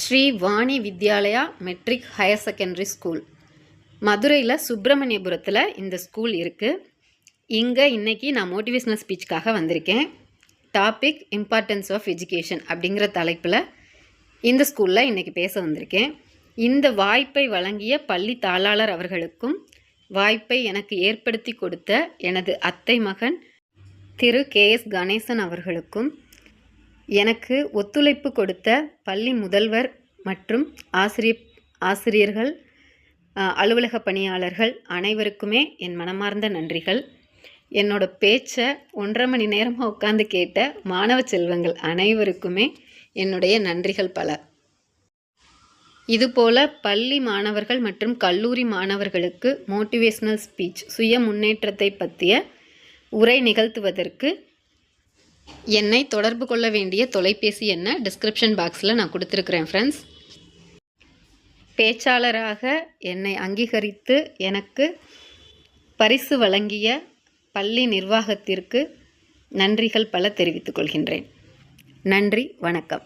Sri Vani Vidyalaya matric higher secondary school மதுரையில் சுப்பிரமணியபுரத்தில் இந்த ஸ்கூல் இருக்குது. இங்கே இன்றைக்கி நான் மோட்டிவேஷ்னல் ஸ்பீச்சுக்காக வந்திருக்கேன். டாபிக் இம்பார்ட்டன்ஸ் ஆஃப் எஜுகேஷன் அப்படிங்கிற தலைப்பில் இந்த ஸ்கூலில் இன்றைக்கி பேச வந்திருக்கேன். இந்த வாய்ப்பை வழங்கிய பள்ளி தாளாளர் அவர்களுக்கும் வாய்ப்பை எனக்கு ஏற்படுத்தி கொடுத்த எனது அத்தை மகன் திரு KS கணேசன் அவர்களுக்கும் எனக்கு ஒத்துழைப்பு கொடுத்த பள்ளி முதல்வர் மற்றும் ஆசிரியர்கள், அலுவலக பணியாளர்கள் அனைவருக்குமே என் மனமார்ந்த நன்றிகள். என்னோட பேச்சை 1.5 மணி நேரமாக உட்காந்து கேட்ட மாணவ செல்வங்கள் அனைவருக்குமே என்னுடைய நன்றிகள் பல. இதுபோல் பள்ளி மாணவர்கள் மற்றும் கல்லூரி மாணவர்களுக்கு மோட்டிவேஷ்னல் ஸ்பீச், சுய முன்னேற்றத்தை பற்றிய உரை நிகழ்த்துவதற்கு என்னை தொடர்பு கொள்ள வேண்டிய தொலைபேசி எண்ணை டிஸ்கிரிப்ஷன் பாக்ஸில் நான் கொடுத்துருக்குறேன் ஃப்ரெண்ட்ஸ். பேச்சாளராக என்னை அங்கீகரித்து எனக்கு பரிசு வழங்கிய பள்ளி நிர்வாகத்திற்கு நன்றிகள் பல தெரிவித்துக் கொள்கின்றேன். நன்றி, வணக்கம்.